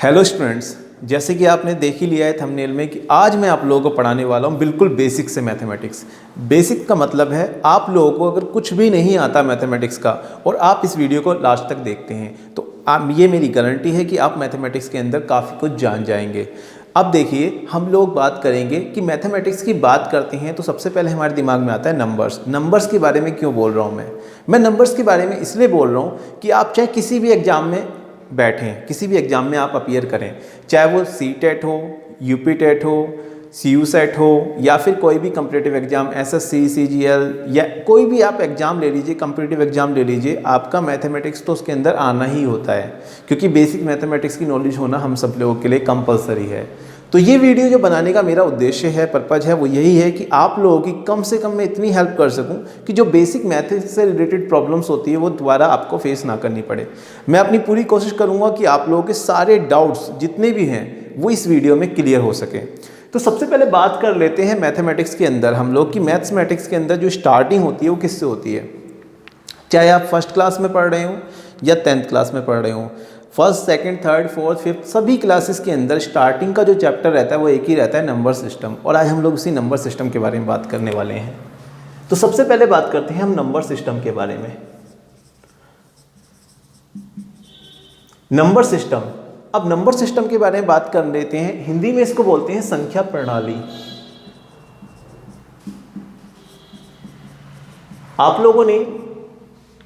Hello students, जैसे कि आपने देख ही लिया है थंबनेल में कि आज मैं आप लोगों को पढ़ाने वाला हूँ बिल्कुल बेसिक से मैथमेटिक्स। बेसिक का मतलब है आप लोगों को अगर कुछ भी नहीं आता मैथमेटिक्स का और आप इस वीडियो को लास्ट तक देखते हैं तो ये मेरी गारंटी है कि आप मैथमेटिक्स के अंदर काफ़ी कुछ जान जाएंगे। अब देखिए, हम लोग बात करेंगे कि मैथमेटिक्स की बात करते हैं तो सबसे पहले हमारे दिमाग में आता है नंबर्स। नंबर्स के बारे में क्यों बोल रहा हूँ मैं नंबर्स के बारे में इसलिए बोल रहा हूँ कि आप चाहे किसी भी एग्ज़ाम में बैठें, किसी भी एग्ज़ाम में आप अपीयर करें, चाहे वो सी-टेट हो, यूपी-टेट हो, सी-यू-सेट हो या फिर कोई भी कम्पिटिटिव एग्ज़ाम एसएससी, सीजीएल या कोई भी आप एग्ज़ाम ले लीजिए, कम्पिटिटिव एग्ज़ाम ले लीजिए, आपका मैथमेटिक्स तो उसके अंदर आना ही होता है क्योंकि बेसिक मैथमेटिक्स की नॉलेज होना हम सब लोगों के लिए कंपलसरी है। तो ये वीडियो जो बनाने का मेरा उद्देश्य है, पर्पज़ है, वो यही है कि आप लोगों की कम से कम मैं इतनी हेल्प कर सकूं कि जो बेसिक मैथ्स से रिलेटेड प्रॉब्लम्स होती है वो दोबारा आपको फेस ना करनी पड़े। मैं अपनी पूरी कोशिश करूंगा कि आप लोगों के सारे डाउट्स जितने भी हैं वो इस वीडियो में क्लियर हो सके। तो सबसे पहले बात कर लेते हैं मैथमेटिक्स के अंदर हम लोग की मैथमेटिक्स के अंदर जो स्टार्टिंग होती है वो किससे होती है। चाहे आप फर्स्ट क्लास में पढ़ रहे हो या 10th क्लास में पढ़ रहे हो, first, second, third, fourth, fifth सभी क्लासेस के अंदर स्टार्टिंग का जो चैप्टर रहता है वो एक ही रहता है, नंबर सिस्टम। और आज हम लोग उसी नंबर सिस्टम के बारे में बात करने वाले हैं। तो सबसे पहले बात करते हैं हम नंबर सिस्टम के बारे में। नंबर सिस्टम, अब नंबर सिस्टम के बारे में बात कर लेते हैं। हिंदी में इसको बोलते हैं संख्या प्रणाली। आप लोगों ने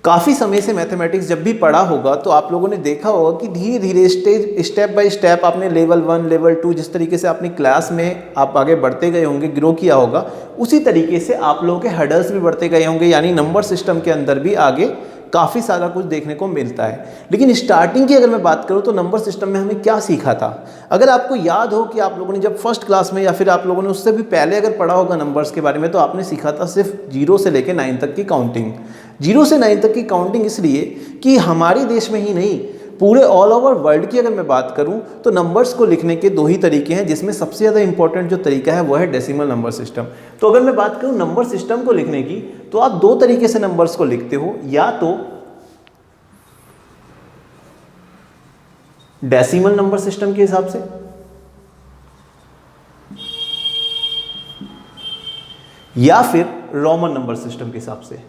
काफ़ी समय से मैथमेटिक्स जब भी पढ़ा होगा तो आप लोगों ने देखा होगा कि धीरे धीरे स्टेप बाय स्टेप आपने लेवल 1, लेवल 2 जिस तरीके से अपनी क्लास में आप आगे बढ़ते गए होंगे, ग्रो किया होगा, उसी तरीके से आप लोगों के हर्डल्स भी बढ़ते गए होंगे। यानी नंबर सिस्टम के अंदर भी आगे काफ़ी सारा कुछ देखने को मिलता है। लेकिन स्टार्टिंग की अगर मैं बात करूं तो नंबर सिस्टम में हमें क्या सीखा था। अगर आपको याद हो कि आप लोगों ने जब फर्स्ट क्लास में या फिर आप लोगों ने उससे भी पहले अगर पढ़ा होगा नंबर्स के बारे में, तो आपने सीखा था सिर्फ 0 से लेकर 9 तक की काउंटिंग। 0 से 9 तक की काउंटिंग इसलिए कि हमारे देश में ही नहीं, पूरे ऑल ओवर वर्ल्ड की अगर मैं बात करूं तो नंबर्स को लिखने के दो ही तरीके हैं, जिसमें सबसे ज़्यादा इंपॉर्टेंट जो तरीका है वो है डेसिमल नंबर सिस्टम। तो अगर मैं बात करूं नंबर सिस्टम को लिखने की तो आप दो तरीके से नंबर्स को लिखते हो, या तो डेसिमल नंबर सिस्टम के हिसाब से या फिर रोमन नंबर सिस्टम के हिसाब से।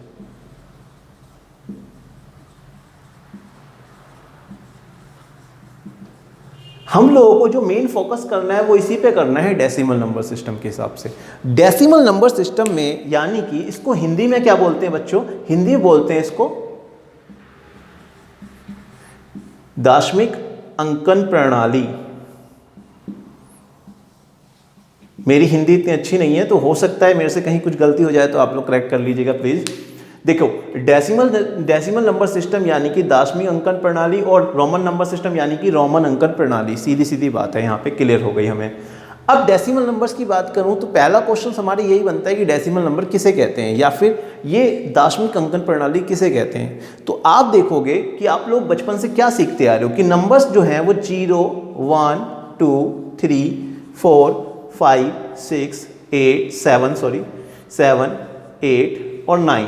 हम लोगों को जो मेन फोकस करना है वो इसी पे करना है, डेसिमल नंबर सिस्टम के हिसाब से। डेसिमल नंबर सिस्टम में यानी कि इसको हिंदी में क्या बोलते हैं बच्चों, हिंदी में बोलते हैं इसको दाशमिक अंकन प्रणाली। मेरी हिंदी इतनी अच्छी नहीं है तो हो सकता है मेरे से कहीं कुछ गलती हो जाए तो आप लोग करेक्ट कर लीजिएगा प्लीज। देखो, डेसिमल नंबर सिस्टम यानी कि दाशमिक अंकन प्रणाली और रोमन नंबर सिस्टम यानी कि रोमन अंकन प्रणाली। सीधी सीधी बात है, यहाँ पे क्लियर हो गई हमें। अब डेसिमल नंबर्स की बात करूं तो पहला क्वेश्चन हमारे यही बनता है कि डेसिमल नंबर किसे कहते हैं या फिर ये दाशमिक अंकन प्रणाली किसे कहते हैं। तो आप देखोगे कि आप लोग बचपन से क्या सीखते आ रहे हो कि नंबर्स जो हैं वो 0, 1, 2, 3, 4, 5, 6, 7, 8 और 9,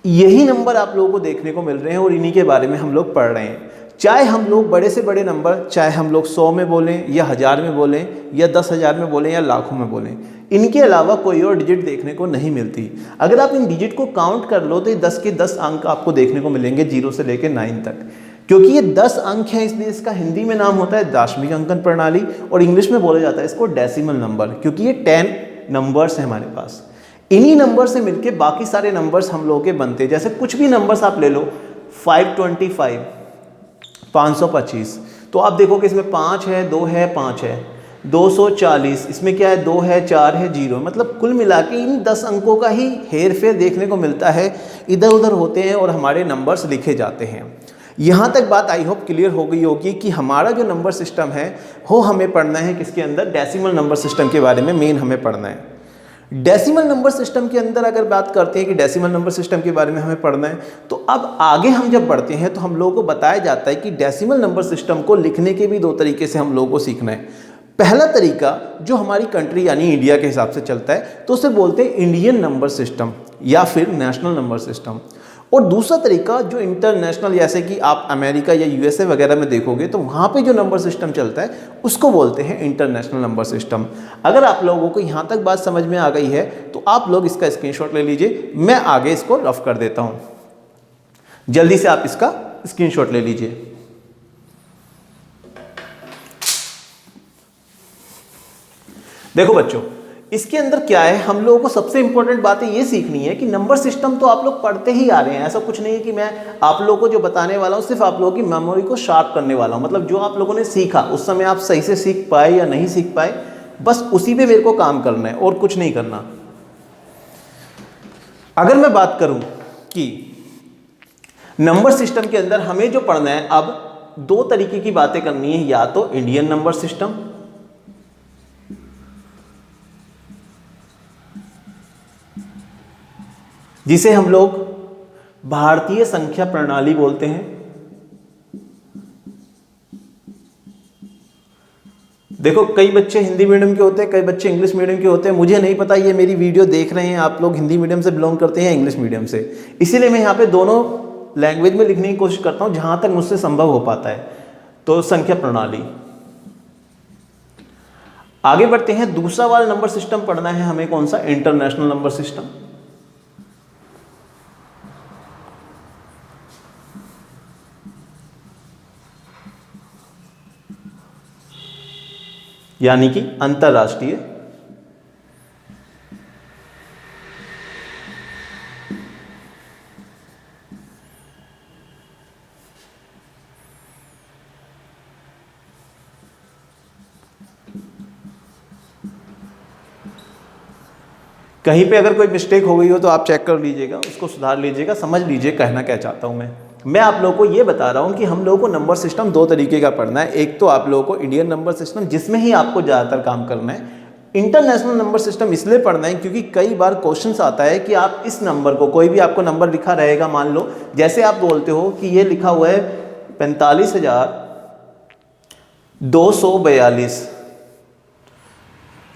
यही नंबर आप लोगों को देखने को मिल रहे हैं और इन्हीं के बारे में हम लोग पढ़ रहे हैं। चाहे हम लोग बड़े से बड़े नंबर, चाहे हम लोग 100 में बोलें या 1000 में बोलें या 10,000 में बोलें या लाखों में बोलें, इनके अलावा कोई और डिजिट देखने को नहीं मिलती। अगर आप इन डिजिट को काउंट कर लो तो ये 10 के 10 अंक आपको देखने को मिलेंगे 0 से लेकर 9 तक। क्योंकि ये 10 अंक हैं इसलिए इसका हिंदी में नाम होता है दाशमिक अंकन प्रणाली और इंग्लिश में बोला जाता है इसको डेसिमल नंबर, क्योंकि ये 10 नंबर्स हैं हमारे पास। इन्हीं नंबर से मिलके बाकी सारे नंबर्स हम लोगों के बनते हैं। जैसे कुछ भी नंबर्स आप ले लो, 525, 525, तो आप देखोगे इसमें 5 है, 2 है, 5 है। 240, इसमें क्या है, 2 है, 4 है, 0। मतलब कुल मिला के इन 10 अंकों का ही हेर फेर देखने को मिलता है, इधर उधर होते हैं और हमारे नंबर्स लिखे जाते हैं। यहाँ तक बात आई होप क्लियर हो गई होगी कि हमारा जो नंबर सिस्टम है वो हमें पढ़ना है किसके अंदर, डेसिमल नंबर सिस्टम के बारे में मेन हमें पढ़ना है। डेसिमल नंबर सिस्टम के अंदर अगर बात करते हैं कि डेसिमल नंबर सिस्टम के बारे में हमें पढ़ना है, तो अब आगे हम जब बढ़ते हैं तो हम लोगों को बताया जाता है कि डेसिमल नंबर सिस्टम को लिखने के भी दो तरीके से हम लोगों को सीखना है। पहला तरीका जो हमारी कंट्री यानी इंडिया के हिसाब से चलता है तो उसे बोलते हैं इंडियन नंबर सिस्टम या फिर नेशनल नंबर सिस्टम। और दूसरा तरीका जो इंटरनेशनल, जैसे कि आप अमेरिका या यूएसए वगैरह में देखोगे तो वहाँ पे जो नंबर सिस्टम चलता है उसको बोलते हैं इंटरनेशनल नंबर सिस्टम। अगर आप लोगों को यहाँ तक बात समझ में आ गई है तो आप लोग इसका स्क्रीनशॉट ले लीजिए, मैं आगे इसको रफ कर देता हूँ। जल्दी से आप इसका स्क्रीनशॉट ले लीजिए। देखो बच्चों, इसके अंदर क्या है, हम लोगों को सबसे इंपॉर्टेंट बातें ये सीखनी है कि नंबर सिस्टम तो आप लोग पढ़ते ही आ रहे हैं, ऐसा कुछ नहीं है कि मैं आप लोगों को जो बताने वाला हूँ सिर्फ आप लोगों की मेमोरी को शार्प करने वाला हूँ। मतलब जो आप लोगों ने सीखा उस समय आप सही से सीख पाए या नहीं सीख पाए, बस उसी पे मेरे को काम करना है और कुछ नहीं करना। अगर मैं बात करूं कि नंबर सिस्टम के अंदर हमें जो पढ़ना है, अब दो तरीके की बातें करनी है, या तो इंडियन नंबर सिस्टम, जिसे हम लोग भारतीय संख्या प्रणाली बोलते हैं। देखो, कई बच्चे हिंदी मीडियम के होते हैं, कई बच्चे इंग्लिश मीडियम के होते हैं। मुझे नहीं पता ये मेरी वीडियो देख रहे हैं आप लोग हिंदी मीडियम से बिलोंग करते हैं या इंग्लिश मीडियम से, इसीलिए मैं यहाँ पे दोनों लैंग्वेज में लिखने की कोशिश करता हूँ जहां तक मुझसे संभव हो पाता है। तो संख्या प्रणाली, आगे बढ़ते हैं। दूसरा वाला नंबर सिस्टम पढ़ना है हमें, कौन सा, इंटरनेशनल नंबर सिस्टम। यानी कि अंतरराष्ट्रीय। कहीं पे अगर कोई मिस्टेक हो गई हो तो आप चेक कर लीजिएगा, उसको सुधार लीजिएगा, समझ लीजिए कहना क्या चाहता हूं मैं आप लोगों को ये बता रहा हूं कि हम लोगों को नंबर सिस्टम दो तरीके का पढ़ना है। एक तो आप लोगों को इंडियन नंबर सिस्टम, जिसमें ही आपको ज़्यादातर काम करना है। इंटरनेशनल नंबर सिस्टम इसलिए पढ़ना है क्योंकि कई बार क्वेश्चंस आता है कि आप इस नंबर को, कोई भी आपको नंबर लिखा रहेगा, मान लो जैसे आप बोलते हो कि ये लिखा हुआ है 45,242,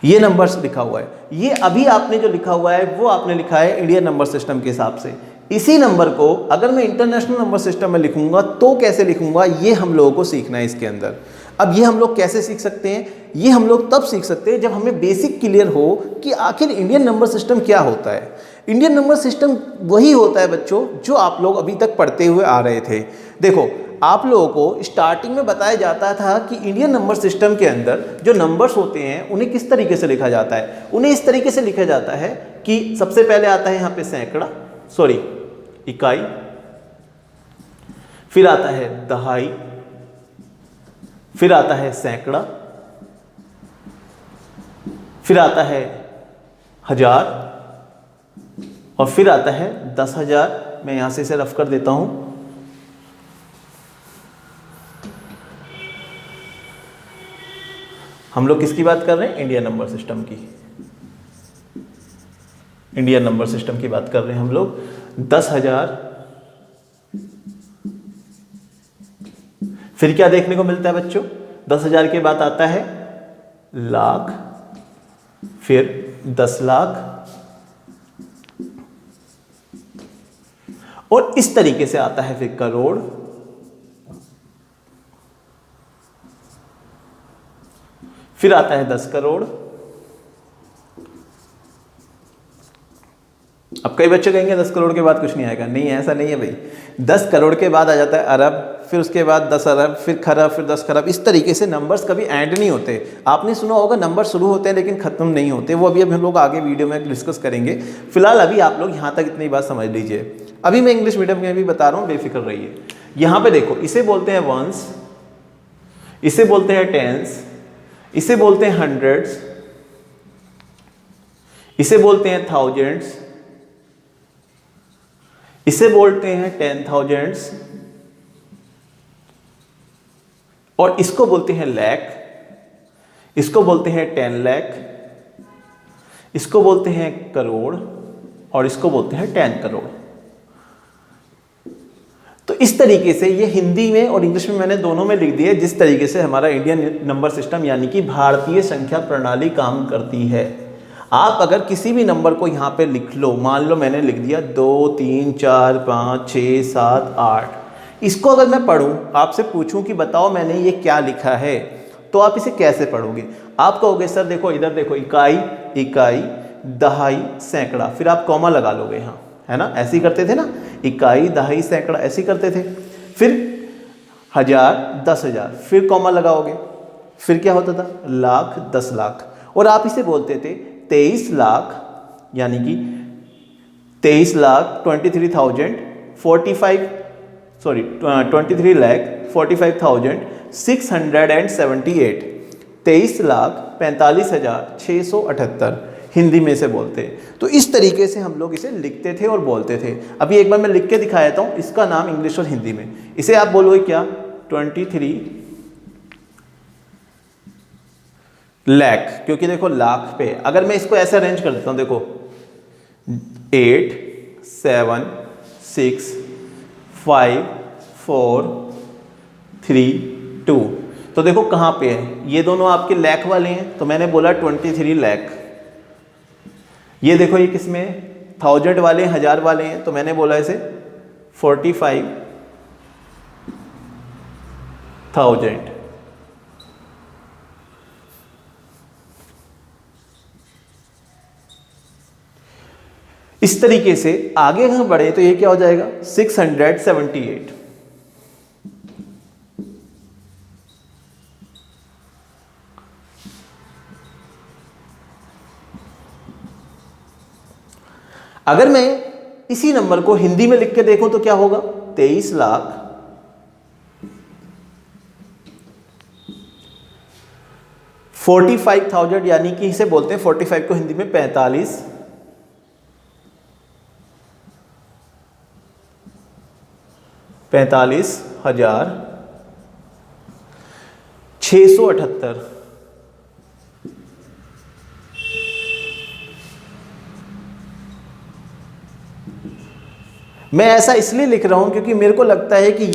ये नंबर्स लिखा हुआ है, ये अभी आपने जो लिखा हुआ है वो आपने लिखा है इंडियन नंबर सिस्टम के हिसाब से। इसी नंबर को अगर मैं इंटरनेशनल नंबर सिस्टम में लिखूंगा तो कैसे लिखूंगा, ये हम लोगों को सीखना है इसके अंदर। अब ये हम लोग कैसे सीख सकते हैं, ये हम लोग तब सीख सकते हैं जब हमें बेसिक क्लियर हो कि आखिर इंडियन नंबर सिस्टम क्या होता है। इंडियन नंबर सिस्टम वही होता है बच्चों जो आप लोग अभी तक पढ़ते हुए आ रहे थे। देखो, आप लोगों को स्टार्टिंग में बताया जाता था कि इंडियन नंबर सिस्टम के अंदर जो नंबर्स होते हैं उन्हें किस तरीके से लिखा जाता है। उन्हें इस तरीके से लिखा जाता है कि सबसे पहले आता है यहाँ पे इकाई, फिर आता है दहाई, फिर आता है सैकड़ा, फिर आता है हजार और फिर आता है 10,000। मैं यहां से इसे रफ कर देता हूं। हम लोग किसकी बात कर रहे हैं, इंडियन नंबर सिस्टम की। इंडियन नंबर सिस्टम की बात कर रहे हैं हम लोग। 10,000, फिर क्या देखने को मिलता है बच्चों, 10,000 के बाद आता है लाख, फिर 10 लाख, और इस तरीके से आता है फिर करोड़, फिर आता है 10 करोड़। अब कई बच्चे कहेंगे 10 करोड़ के बाद कुछ नहीं आएगा। नहीं, ऐसा नहीं है भाई। 10 करोड़ के बाद आ जाता है अरब, फिर उसके बाद 10 अरब, फिर खरब, फिर 10 खरब। इस तरीके से नंबर्स कभी एंड नहीं होते। आपने सुना होगा नंबर शुरू होते हैं लेकिन खत्म नहीं होते। वो अभी हम लोग आगे वीडियो में डिस्कस करेंगे। फिलहाल अभी आप लोग यहाँ तक इतनी बात समझ लीजिए। अभी मैं इंग्लिश मीडियम में भी बता रहा हूँ, बेफिक्र रहिए। यहाँ पे देखो, इसे बोलते हैं वंस, इसे बोलते हैं टेंस, इसे बोलते हैं हंड्रेड्स, इसे बोलते हैं थाउजेंड्स, इसे बोलते हैं 10,000s, और इसको बोलते हैं लैख, इसको बोलते हैं 10 लाख, इसको बोलते हैं करोड़, और इसको बोलते हैं 10 करोड़। तो इस तरीके से ये हिंदी में और इंग्लिश में मैंने दोनों में लिख दिया जिस तरीके से हमारा इंडियन नंबर सिस्टम यानी कि भारतीय संख्या प्रणाली काम करती है। आप अगर किसी भी नंबर को यहाँ पे लिख लो, मान लो मैंने लिख दिया 2 3 4 5 6 7 8, इसको अगर मैं पढ़ूँ, आपसे पूछूं कि बताओ मैंने ये क्या लिखा है, तो आप इसे कैसे पढ़ोगे? आप कहोगे सर देखो इधर देखो, इकाई, इकाई, दहाई, सैकड़ा, फिर आप कॉमा लगा लोगे यहाँ, है ना, ऐसे ही करते थे ना, इकाई, दहाई, सैकड़ा, ऐसे ही करते थे। फिर 1000, 10,000, फिर कॉमा लगाओगे, फिर क्या होता था, लाख, 10 लाख, और आप इसे बोलते थे 23 लाख, यानी कि 23 लाख 23,45,678, 23,45,678 हिंदी में से बोलते हैं। तो इस तरीके से हम लोग इसे लिखते थे और बोलते थे। अभी एक बार मैं लिख के दिखा देता हूँ, इसका नाम इंग्लिश और हिंदी में, इसे आप बोलोगे क्या, 23 लाख, क्योंकि देखो लाख पे, अगर मैं इसको ऐसे अरेंज कर देता हूँ, देखो 8 7 6 5 4 3 2, तो देखो कहाँ पे है, ये दोनों आपके लाख वाले हैं, तो मैंने बोला 23 लाख। ये देखो ये किसमें है, 1000 वाले, 1000 वाले हैं, तो मैंने बोला इसे 45,000। इस तरीके से आगे हम बढ़े तो ये क्या हो जाएगा, 678। अगर मैं इसी नंबर को हिंदी में लिख के देखूं तो क्या होगा, 23 लाख 45,000, यानी कि इसे बोलते हैं 45 को हिंदी में 45,678। मैं ऐसा इसलिए लिख रहा हूँ क्योंकि मेरे को लगता है कि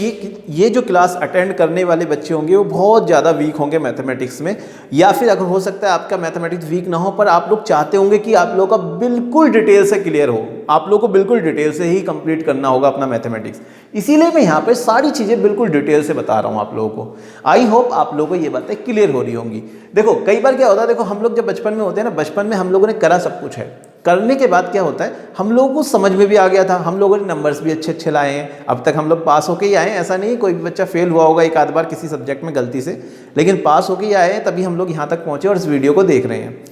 ये जो क्लास अटेंड करने वाले बच्चे होंगे वो बहुत ज़्यादा वीक होंगे मैथमेटिक्स में, या फिर अगर हो सकता है आपका मैथमेटिक्स वीक ना हो, पर आप लोग चाहते होंगे कि आप लोगों का बिल्कुल डिटेल से क्लियर हो, आप लोग को बिल्कुल डिटेल से ही कंप्लीट करना होगा अपना मैथमेटिक्स। इसीलिए मैं यहाँ पे सारी चीज़ें बिल्कुल डिटेल से बता रहा हूँ आप लोगों को। आई होप आप लोगों को ये बातें क्लियर हो रही होंगी। देखो कई बार क्या होता है, देखो हम लोग जब बचपन में होते हैं ना, बचपन में हम लोगों ने करा सब कुछ है, करने के बाद क्या होता है, हम लोगों को समझ में भी आ गया था, हम लोगों ने नंबर्स भी अच्छे अच्छे लाए हैं, अब तक हम लोग पास होके ही आए हैं। ऐसा नहीं कोई भी बच्चा फेल हुआ होगा एक आध बार किसी सब्जेक्ट में गलती से, लेकिन पास होके ही आए हैं, तभी हम लोग यहाँ तक पहुँचे और इस वीडियो को देख रहे हैं।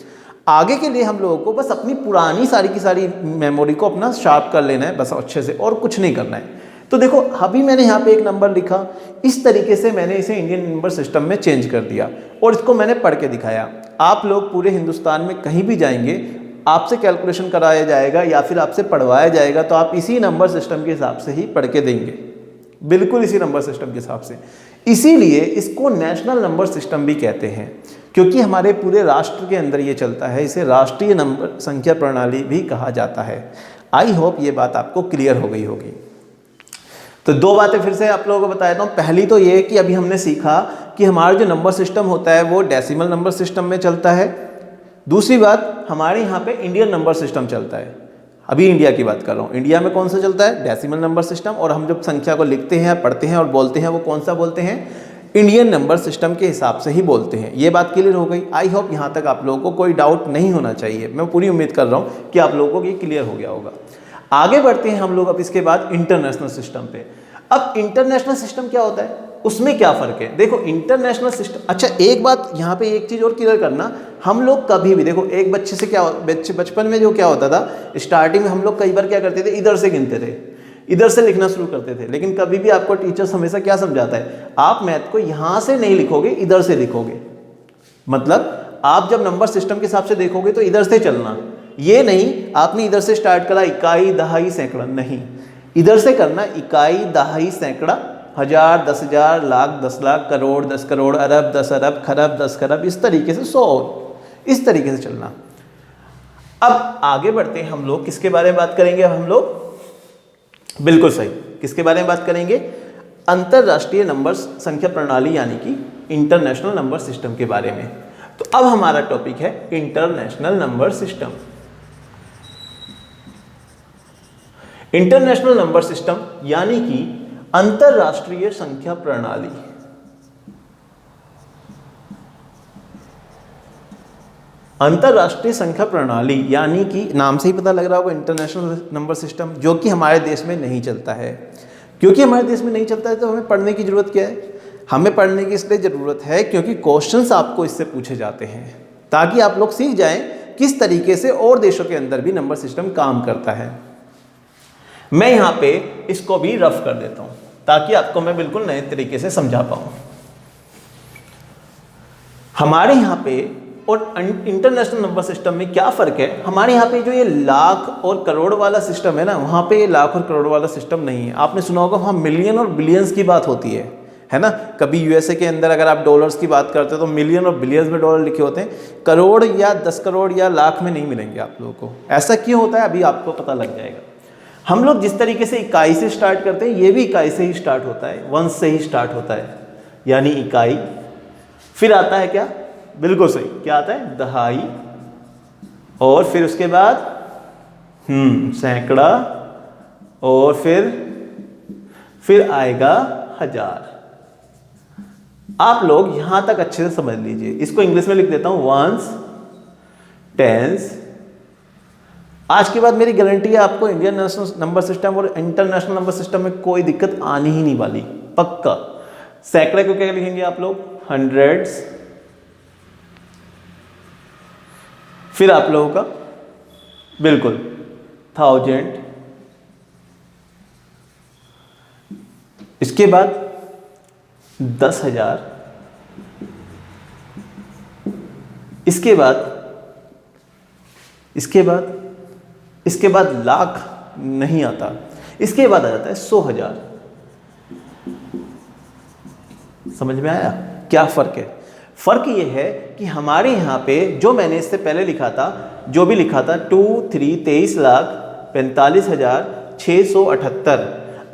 आगे के लिए हम लोगों को बस अपनी पुरानी सारी की सारी मेमोरी को अपना शार्प कर लेना है बस अच्छे से, और कुछ नहीं करना है। तो देखो अभी मैंने यहाँ पे एक नंबर लिखा, इस तरीके से मैंने इसे इंडियन नंबर सिस्टम में चेंज कर दिया और इसको मैंने पढ़ के दिखाया। आप लोग पूरे हिंदुस्तान में कहीं भी जाएंगे, आपसे कैलकुलेशन कराया जाएगा या फिर आपसे पढ़वाया जाएगा, तो आप इसी नंबर सिस्टम के हिसाब से ही पढ़ के देंगे, बिल्कुल इसी नंबर सिस्टम के हिसाब से। इसीलिए इसको नेशनल नंबर सिस्टम भी कहते हैं, क्योंकि हमारे पूरे राष्ट्र के अंदर ये चलता है। इसे राष्ट्रीय नंबर संख्या प्रणाली भी कहा जाता है। आई होप ये बात आपको क्लियर हो गई होगी। तो दो बातें फिर से आप लोगों को बता देता हूँ। पहली तो ये कि अभी हमने सीखा कि हमारा जो नंबर सिस्टम होता है वो डेसिमल नंबर सिस्टम में चलता है। दूसरी बात, हमारे यहाँ पे इंडियन नंबर सिस्टम चलता है। अभी इंडिया की बात कर रहा हूँ, इंडिया में कौन सा चलता है, डेसिमल नंबर सिस्टम। और हम जब संख्या को लिखते हैं, पढ़ते हैं और बोलते हैं, वो कौन सा बोलते हैं, इंडियन नंबर सिस्टम के हिसाब से ही बोलते हैं। ये बात क्लियर हो गई। आई होप यहाँ तक आप लोगों को कोई डाउट नहीं होना चाहिए। मैं पूरी उम्मीद कर रहा हूँ कि आप लोगों को ये क्लियर हो गया होगा। आगे बढ़ते हैं हम लोग अब इसके बाद इंटरनेशनल सिस्टम पे। अब इंटरनेशनल सिस्टम क्या होता है, उसमें क्या फ़र्क है। देखो इंटरनेशनल सिस्टम, अच्छा एक बात यहाँ पे एक चीज़ और क्लियर करना, हम लोग कभी भी देखो एक बच्चे से क्या, बचपन में जो क्या होता था, स्टार्टिंग में हम लोग कई बार क्या करते थे, इधर से गिनते थे, इधर से लिखना शुरू करते थे। लेकिन कभी भी आपको टीचर्स हमेशा क्या समझाता है, आप मैथ को यहाँ से नहीं लिखोगे, इधर से लिखोगे। मतलब आप जब नंबर सिस्टम के हिसाब से देखोगे तो इधर से चलना, ये नहीं आपने इधर से स्टार्ट करा इकाई, दहाई, सैकड़ा, नहीं, इधर से करना इकाई, दहाई, सैकड़ा, 1000, 10,000, लाख, 10 लाख, करोड़, 10 करोड़, अरब, 10 अरब, खरब, 10 खरब, इस तरीके से 100, इस तरीके से चलना। अब आगे बढ़ते हैं हम लोग, किसके बारे में बात करेंगे। अब हम लोग बिल्कुल सही किसके बारे में बात करेंगे, अंतरराष्ट्रीय नंबर संख्या प्रणाली यानी कि इंटरनेशनल नंबर सिस्टम के बारे में। तो अब हमारा टॉपिक है international number system. International number system यानी कि अंतरराष्ट्रीय संख्या प्रणाली। अंतरराष्ट्रीय संख्या प्रणाली यानी कि नाम से ही पता लग रहा होगा इंटरनेशनल नंबर सिस्टम, जो कि हमारे देश में नहीं चलता है। क्योंकि हमारे देश में नहीं चलता है तो हमें पढ़ने की जरूरत क्या है? हमें पढ़ने की इसलिए ज़रूरत है क्योंकि क्वेश्चंस आपको इससे पूछे जाते हैं, ताकि आप लोग सीख जाएं किस तरीके से और देशों के अंदर भी नंबर सिस्टम काम करता है। मैं यहाँ पे इसको भी रफ कर देता हूँ ताकि आपको मैं बिल्कुल नए तरीके से समझा पाऊँ। हमारे यहाँ पे और इंटरनेशनल नंबर सिस्टम में क्या फ़र्क है? हमारे यहाँ पे जो ये लाख और करोड़ वाला सिस्टम है ना, वहाँ पे ये लाख और करोड़ वाला सिस्टम नहीं है। आपने सुना होगा वहाँ मिलियन और बिलियंस की बात होती है ना। कभी यूएसए के अंदर अगर आप डॉलर्स की बात करते हो तो मिलियन और बिलियंस में डॉलर लिखे होते हैं, करोड़ या 10 करोड़ या लाख में नहीं मिलेंगे आप लोगों को। ऐसा क्यों होता है अभी आपको पता लग जाएगा। हम लोग जिस तरीके से इकाई से स्टार्ट करते हैं, ये भी इकाई से ही स्टार्ट होता है, वंश से ही स्टार्ट होता है, यानी इकाई। फिर आता है क्या? बिल्कुल सही, क्या आता है? दहाई। और फिर उसके बाद सैकड़ा, और फिर आएगा हजार। आप लोग यहां तक अच्छे से समझ लीजिए। इसको इंग्लिश में लिख देता हूं, वंस, टेंस। आज के बाद मेरी गारंटी है आपको इंडियन नेशनल नंबर सिस्टम और इंटरनेशनल नंबर सिस्टम में कोई दिक्कत आनी ही नहीं वाली, पक्का। सैकड़े को क्या लिखेंगे आप लोग? हंड्रेड्स। फिर आप लोगों का बिल्कुल थाउजेंड। इसके बाद 10,000। इसके बाद लाख नहीं आता। इसके बाद आ जाता है 100,000। समझ में आया क्या फर्क है? फर्क ये है कि हमारे यहाँ पे जो मैंने इससे पहले लिखा था, जो भी लिखा था 23,45,678,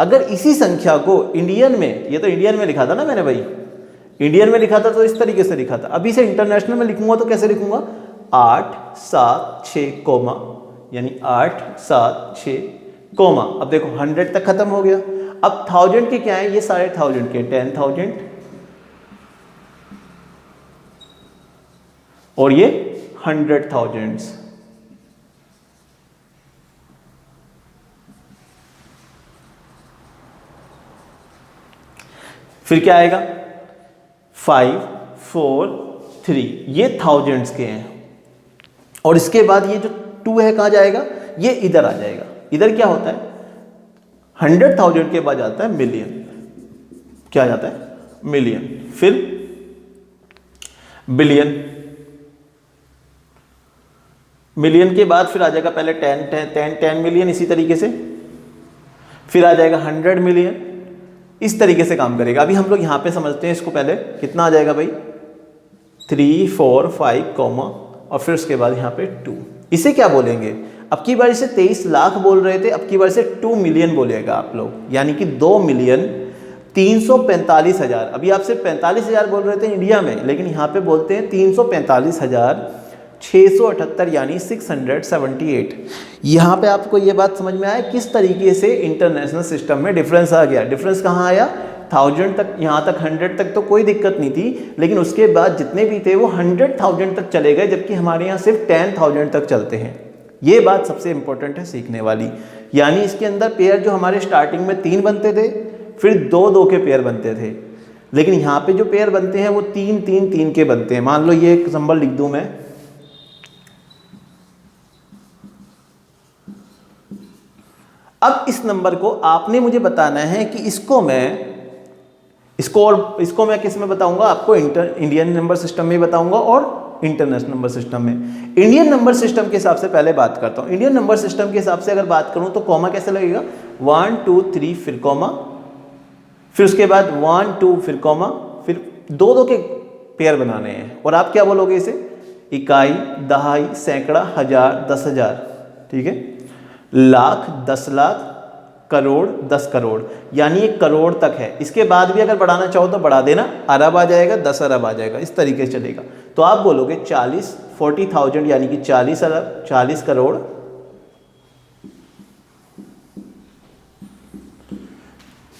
अगर इसी संख्या को इंडियन में, ये तो इंडियन में लिखा था ना मैंने भाई, इंडियन में लिखा था तो इस तरीके से लिखा था। अभी से इंटरनेशनल में लिखूंगा तो कैसे लिखूंगा? 876 कोमा, यानी 876 कोमा। अब देखो 100 तक खत्म हो गया। अब 1000 के क्या है? ये सारे 1000 के 10,000 और ये 100,000। फिर क्या आएगा? 5, 4, 3, ये थाउजेंड्स के हैं। और इसके बाद ये जो 2 है कहां जाएगा? ये इधर आ जाएगा। इधर क्या होता है? 100,000 के बाद आता है मिलियन। क्या जाता है? मिलियन। फिर बिलियन। मिलियन के बाद फिर आ जाएगा पहले 10 मिलियन, इसी तरीके से। फिर आ जाएगा 100 मिलियन। इस तरीके से काम करेगा। अभी हम लोग यहाँ पे समझते हैं इसको। पहले कितना आ जाएगा भाई? 3, 4, 5 कॉमा, और फिर उसके बाद यहाँ पे 2। इसे क्या बोलेंगे? अब की बार से 23 लाख बोल रहे थे, अब की बार से 2 मिलियन बोलेगा आप लोग, यानी कि 2,345,000। अभी आप सिर्फ 45,000 बोल रहे थे इंडिया में, लेकिन यहाँ पे बोलते हैं 345,678, यानी 678। यहाँ पे आपको ये बात समझ में आया किस तरीके से इंटरनेशनल सिस्टम में डिफरेंस आ गया। डिफरेंस कहाँ आया? 1000 तक, यहाँ तक 100 तक तो कोई दिक्कत नहीं थी, लेकिन उसके बाद जितने भी थे वो 100,000 तक चले गए, जबकि हमारे यहाँ सिर्फ 10,000 तक चलते हैं। ये बात सबसे इंपॉर्टेंट है सीखने वाली। यानी इसके अंदर पेयर जो हमारे स्टार्टिंग में 3 बनते थे, फिर 2-2 के पेयर बनते थे, लेकिन यहाँ पे जो पेयर बनते हैं वो 3-3-3 के बनते हैं। मान लो ये एक नंबर लिख दूं मैं, अब इस नंबर को आपने मुझे बताना है कि इसको मैं किस में बताऊंगा? आपको इंडियन नंबर सिस्टम में बताऊंगा और इंटरनेशनल नंबर सिस्टम में। इंडियन नंबर सिस्टम के हिसाब से पहले बात करता हूं। इंडियन नंबर सिस्टम के हिसाब से अगर बात करूं तो कॉमा कैसे लगेगा? 1, 2, 3 फिर कॉमा, फिर उसके बाद 1, 2 फिर कॉमा, फिर 2-2 के पेयर बनाने हैं। और आप क्या बोलोगे इसे? इकाई, दहाई, सैकड़ा, हजार, 10,000। ठीक है। लाख, 10 लाख, करोड़, 10 करोड़, यानी ये करोड़ तक है। इसके बाद भी अगर बढ़ाना चाहो तो बढ़ा देना, अरब आ जाएगा, 10 अरब आ जाएगा, इस तरीके से चलेगा। तो आप बोलोगे 40,000 यानी कि 40 अरब, 40 करोड़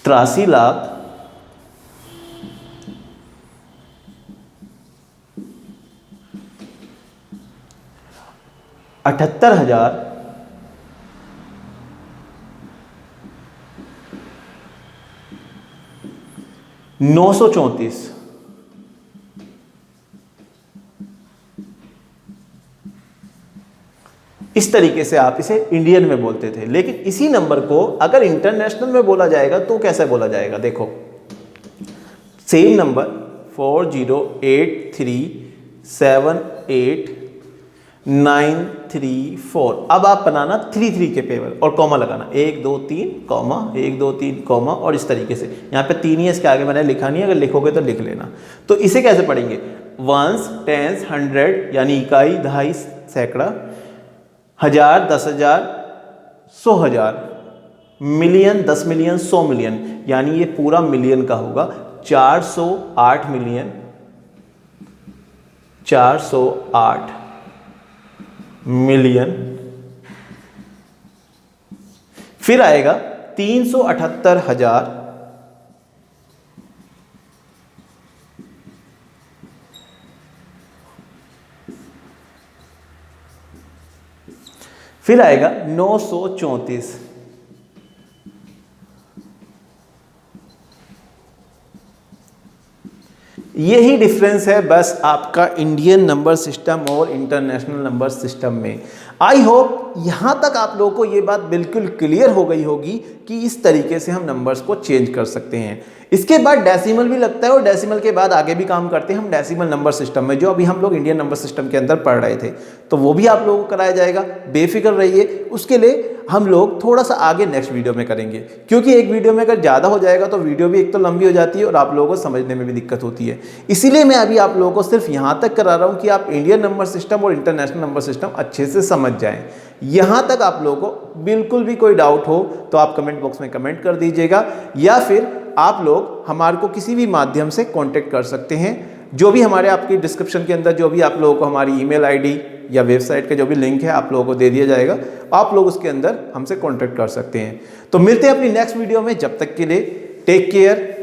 83 लाख 78,000 934। इस तरीके से आप इसे इंडियन में बोलते थे, लेकिन इसी नंबर को अगर इंटरनेशनल में बोला जाएगा तो कैसे बोला जाएगा? देखो, सेम नंबर 40837893 अब आप बनाना 3 के पेवर और कॉमा लगाना, 1 2 3 कॉमा 1 2 3 कॉमा, और इस तरीके से। यहाँ पे 3 ही है, इसके आगे मैंने लिखा नहीं है, अगर लिखोगे तो लिख लेना। तो इसे कैसे पढ़ेंगे? वंस, टेंस, 100 यानी इकाई, दहाई, सैकड़ा, 1000, 10,000, 100,000, मिलियन, 10 मिलियन, 100 मिलियन, यानी ये पूरा मिलियन का होगा। 408 मिलियन, 408 मिलियन। फिर आएगा 378,000, फिर आएगा 934। यही डिफरेंस है बस आपका इंडियन नंबर सिस्टम और इंटरनेशनल नंबर सिस्टम में। आई होप यहाँ तक आप लोगों को ये बात बिल्कुल क्लियर हो गई होगी कि इस तरीके से हम नंबर्स को चेंज कर सकते हैं। इसके बाद डेसिमल भी लगता है और डेसिमल के बाद आगे भी काम करते हैं हम डेसिमल नंबर सिस्टम में, जो अभी हम लोग इंडियन नंबर सिस्टम के अंदर पढ़ रहे थे, तो वो भी आप लोगों को कराया जाएगा। बेफिक्र रहिए, उसके लिए हम लोग थोड़ा सा आगे नेक्स्ट वीडियो में करेंगे, क्योंकि एक वीडियो में अगर ज़्यादा हो जाएगा तो वीडियो भी एक तो लंबी हो जाती है और आप लोगों को समझने में भी दिक्कत होती है। इसीलिए मैं अभी आप लोगों को सिर्फ यहाँ तक करा रहा हूँ कि आप इंडियन नंबर सिस्टम और इंटरनेशनल नंबर सिस्टम अच्छे से समझ जाएं। यहाँ तक आप लोगों को बिल्कुल भी कोई डाउट हो तो आप कमेंट बॉक्स में कमेंट कर दीजिएगा, या फिर आप लोग हमारे को किसी भी माध्यम से कांटेक्ट कर सकते हैं। जो भी हमारे आपकी डिस्क्रिप्शन के अंदर जो भी आप लोगों को हमारी ईमेल आईडी या वेबसाइट का जो भी लिंक है आप लोगों को दे दिया जाएगा, आप लोग उसके अंदर हमसे कांटेक्ट कर सकते हैं। तो मिलते हैं अपनी नेक्स्ट वीडियो में, जब तक के लिए टेक केयर।